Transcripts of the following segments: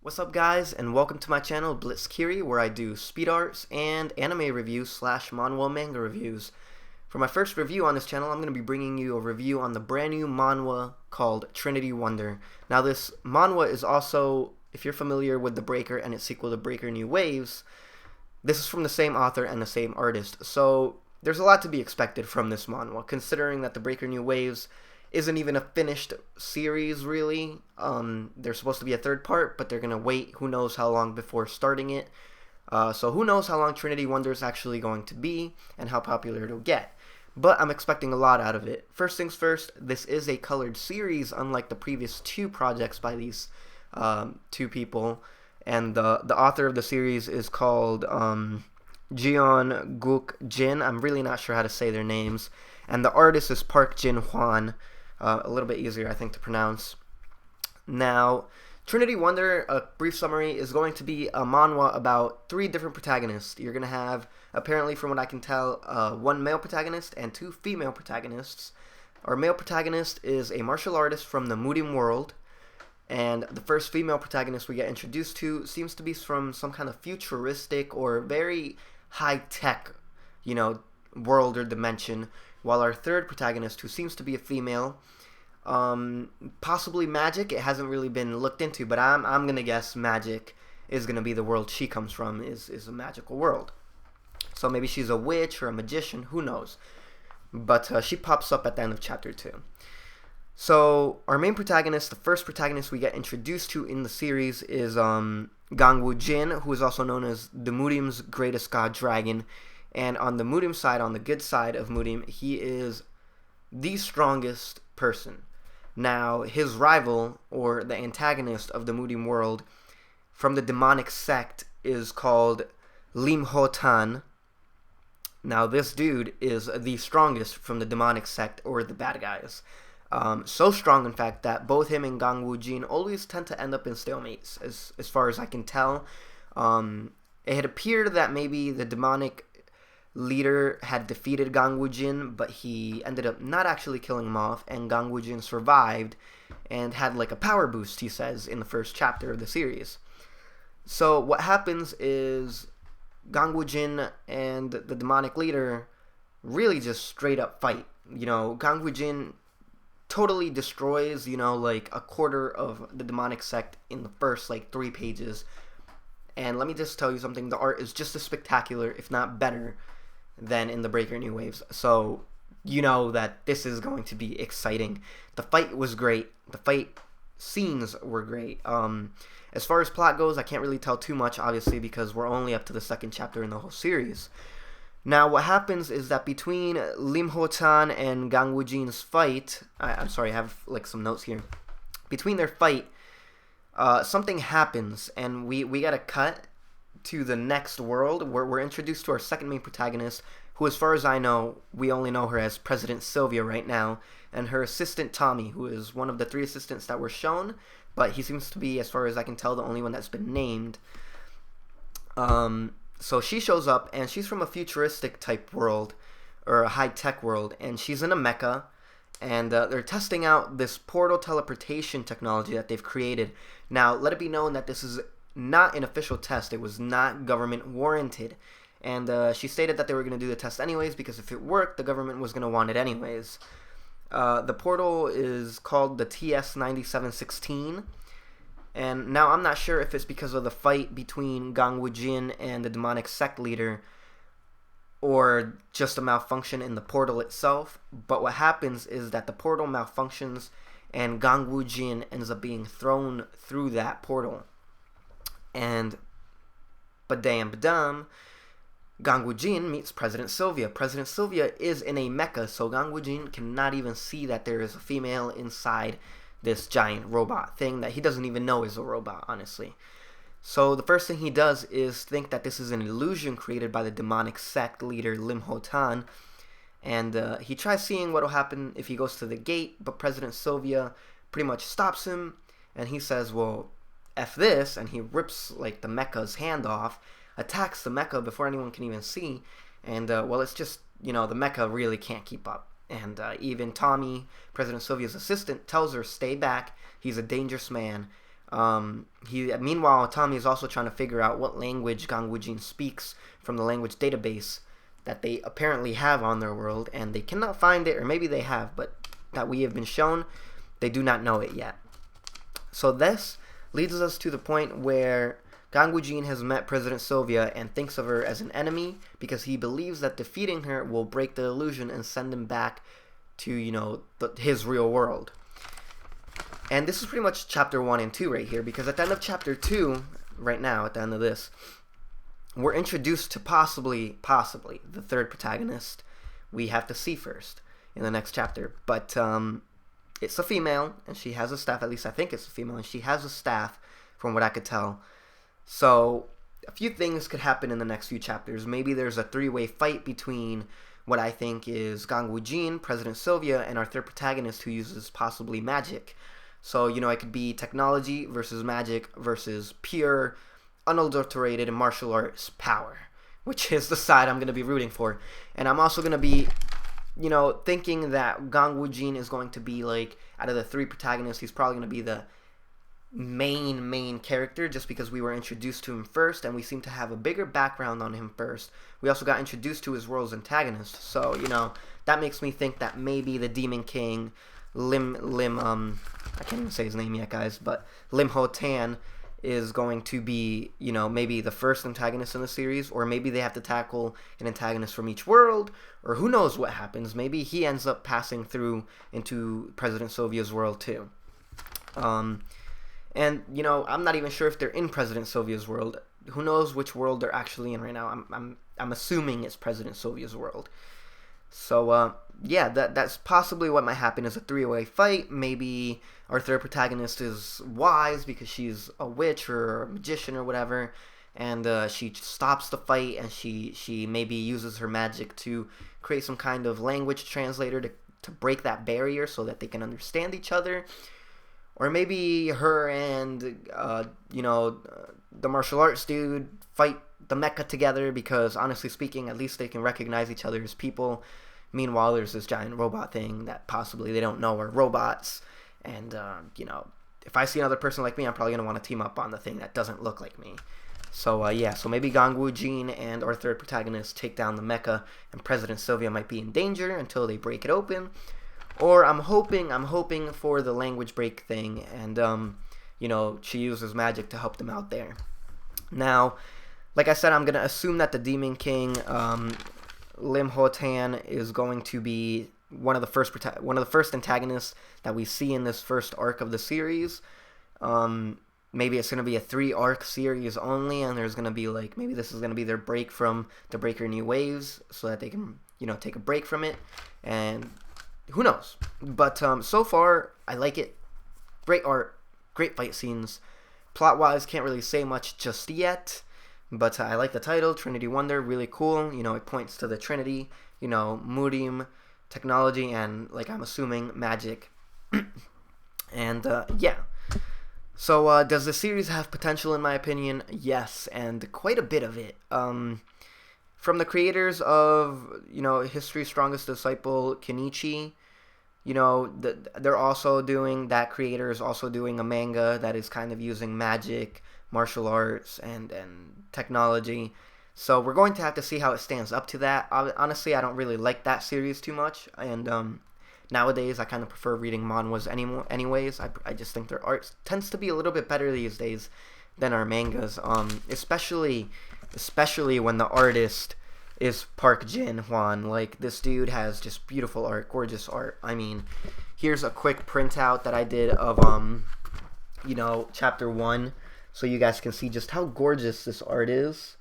What's up guys, and welcome to my channel Blitzkiri, where I do speed arts and anime reviews slash manhwa manga reviews. For my first review on this channel, I'm going to be bringing you a review on the brand new manhwa called Trinity Wonder. Now this manhwa is also, if you're familiar with The Breaker and its sequel, The Breaker New Waves, this is from the same author and the same artist. So there's a lot to be expected from this manhwa, considering that The Breaker New Waves isn't even a finished series, really. There's supposed to be a third part, but they're going to wait who knows how long before starting it. So who knows how long Trinity Wonder is actually going to be and how popular it'll get. But I'm expecting a lot out of it. First things first, this is a colored series, unlike the previous two projects by these two people. And the author of the series is called Jeon Guk Jin. I'm really not sure how to say their names. And the artist is Park Jin Hwan. A little bit easier, I think, to pronounce. Now, Trinity Wonder, a brief summary, is going to be a manhwa about 3 different protagonists. You're going to have, apparently from what I can tell, 1 male protagonist and 2 female protagonists. Our male protagonist is a martial artist from the Murim world, and the first female protagonist we get introduced to seems to be from some kind of futuristic or very high-tech, world or dimension, while our third protagonist, who seems to be a female, possibly magic. It hasn't really been looked into, but I'm gonna guess magic is gonna be the world she comes from, is a magical world. So maybe she's a witch or a magician, who knows? But she pops up at the end of chapter 2. So our main protagonist, the first protagonist we get introduced to in the series, is Gangwoo Jin, who is also known as the Murim's greatest god dragon. And on the Murim side, on the good side of Murim, he is the strongest person. Now, his rival, or the antagonist of the Murim world, from the demonic sect, is called Lim Ho Tan. Now, this dude is the strongest from the demonic sect, or the bad guys. So strong, in fact, that both him and Gangwoo Jin always tend to end up in stalemates, as far as I can tell. It had appeared that maybe the demonic leader had defeated Gangwoo Jin, but he ended up not actually killing him off, and Gangwoo Jin survived and had like a power boost, he says, in the first chapter of the series. So what happens is Gangwoo Jin and the demonic leader really just straight up fight. Gangwoo Jin totally destroys, like a quarter of the demonic sect in the first 3 pages. And let me just tell you something, the art is just as spectacular, if not better, than in The Breaker New Waves. So you know that this is going to be exciting. The fight was great. The fight scenes were great. As far as plot goes, I can't really tell too much, obviously, because we're only up to the 2nd chapter in the whole series. Now, what happens is that between Lim Ho Tan and Gangwoo Jin's fight, I'm sorry, I have some notes here. Between their fight, something happens, and we got to cut to the next world, where we're introduced to our second main protagonist, who, as far as I know, we only know her as President Sylvia right now, and her assistant Tommy, who is one of the 3 assistants that were shown, but he seems to be, as far as I can tell, the only one that's been named. So she shows up, and she's from a futuristic type world, or a high-tech world, and she's in a mecha, and they're testing out this portal teleportation technology that they've created. Now, let it be known that this is not an official test. It was not government warranted. And she stated that they were going to do the test anyways, because if it worked, the government was going to want it anyways. The portal is called the TS-9716. And now I'm not sure if it's because of the fight between Gangwoo Jin and the demonic sect leader, or just a malfunction in the portal itself. But what happens is that the portal malfunctions, and Gangwoo Jin ends up being thrown through that portal. And badam, Gangwoo Jin meets President Sylvia. President Sylvia is in a mecha, so Gangwoo Jin cannot even see that there is a female inside this giant robot thing that he doesn't even know is a robot, honestly. So the first thing he does is think that this is an illusion created by the demonic sect leader Lim Ho Tan, and he tries seeing what will happen if he goes to the gate, but President Sylvia pretty much stops him, and he says, well, F this, and he rips the mecha's hand off, attacks the mecha before anyone can even see, and well, it's just, the mecha really can't keep up. And even Tommy, President Sylvia's assistant, tells her, stay back. He's a dangerous man. Meanwhile, Tommy is also trying to figure out what language Gangwoo-jin speaks from the language database that they apparently have on their world, and they cannot find it, or maybe they have, but that we have been shown, they do not know it yet. So this leads us to the point where Gangwoo-jin has met President Sylvia and thinks of her as an enemy because he believes that defeating her will break the illusion and send him back to, his real world. And this is pretty much chapter 1 and 2 right here, because at the end of chapter 2, right now, at the end of this, we're introduced to possibly, the third protagonist we have to see first in the next chapter. But it's a female, and she has a staff, at least I think it's a female, and she has a staff, from what I could tell. So a few things could happen in the next few chapters. Maybe there's a three-way fight between what I think is Gangwoo-jin, President Sylvia, and our third protagonist who uses possibly magic. So, it could be technology versus magic versus pure, unadulterated martial arts power, which is the side I'm going to be rooting for. And I'm also going to be, thinking that Gangwoo-jin is going to be, out of the three protagonists, he's probably going to be the main character, just because we were introduced to him first, and we seem to have a bigger background on him first. We also got introduced to his world's antagonist. So, that makes me think that maybe the Demon King, I can't even say his name yet, guys, but Lim Ho-tan is going to be, maybe the first antagonist in the series, or maybe they have to tackle an antagonist from each world, or who knows what happens. Maybe he ends up passing through into President Sylvia's world too. And, I'm not even sure if they're in President Sylvia's world. Who knows which world they're actually in right now. I'm assuming it's President Sylvia's world. So, yeah, that's possibly what might happen is a three-way fight. Maybe our third protagonist is wise because she's a witch or a magician or whatever, and she stops the fight, and she maybe uses her magic to create some kind of language translator to break that barrier so that they can understand each other. Or maybe her and, the martial arts dude fight the mecha together because, honestly speaking, at least they can recognize each other as people. Meanwhile, there's this giant robot thing that possibly they don't know are robots. And, if I see another person like me, I'm probably going to want to team up on the thing that doesn't look like me. So, so maybe Gangwoo-jin and our third protagonist take down the mecha, and President Sylvia might be in danger until they break it open. Or I'm hoping for the language break thing, and, she uses magic to help them out there. Now, like I said, I'm going to assume that the Demon King, Lim Ho-tan, is going to be one of the first antagonists that we see in this first arc of the series. Maybe it's going to be a 3-arc series only, and there's going to be, maybe this is going to be their break from the Breaker New Waves, so that they can, take a break from it, and who knows? But so far, I like it. Great art, great fight scenes. Plot-wise, can't really say much just yet, but I like the title, Trinity Wonder, really cool. It points to the Trinity, Murim, technology, and, I'm assuming, magic. And, yeah. So, does the series have potential, in my opinion? Yes, and quite a bit of it. From the creators of, History's Strongest Disciple, Kenichi, they're also doing, that creator is also doing a manga that is kind of using magic, martial arts, and technology. So we're going to have to see how it stands up to that. Honestly, I don't really like that series too much, and nowadays I kind of prefer reading manhwas anyways. I just think their art tends to be a little bit better these days than our mangas, especially when the artist is Park Jin-hwan. This dude has just beautiful art, gorgeous art. I mean, here's a quick printout that I did of, chapter 1, so you guys can see just how gorgeous this art is.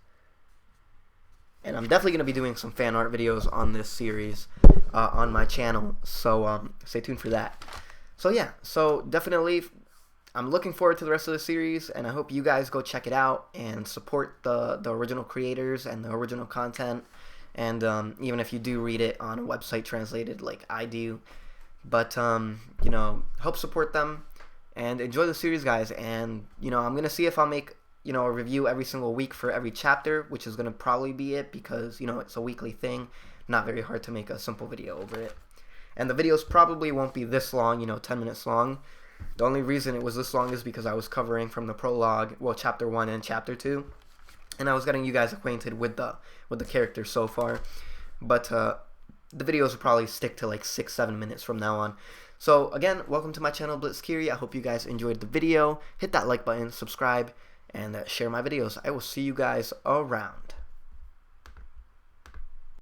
And I'm definitely going to be doing some fan art videos on this series on my channel, so stay tuned for that. So yeah, so definitely I'm looking forward to the rest of the series, and I hope you guys go check it out and support the original creators and the original content, and even if you do read it on a website translated like I do, but help support them and enjoy the series, guys. And I'm gonna see if I'll make a review every single week for every chapter, which is gonna probably be it, because it's a weekly thing, not very hard to make a simple video over it. And the videos probably won't be this long, 10 minutes long. The only reason it was this long is because I was covering from the prologue, well, chapter 1 and chapter 2, and I was getting you guys acquainted with the characters so far. But the videos will probably stick to like 6-7 minutes from now on. So again, welcome to my channel, Blitzkiri. I hope you guys enjoyed the video. Hit that like button, subscribe, and share my videos. I will see you guys around.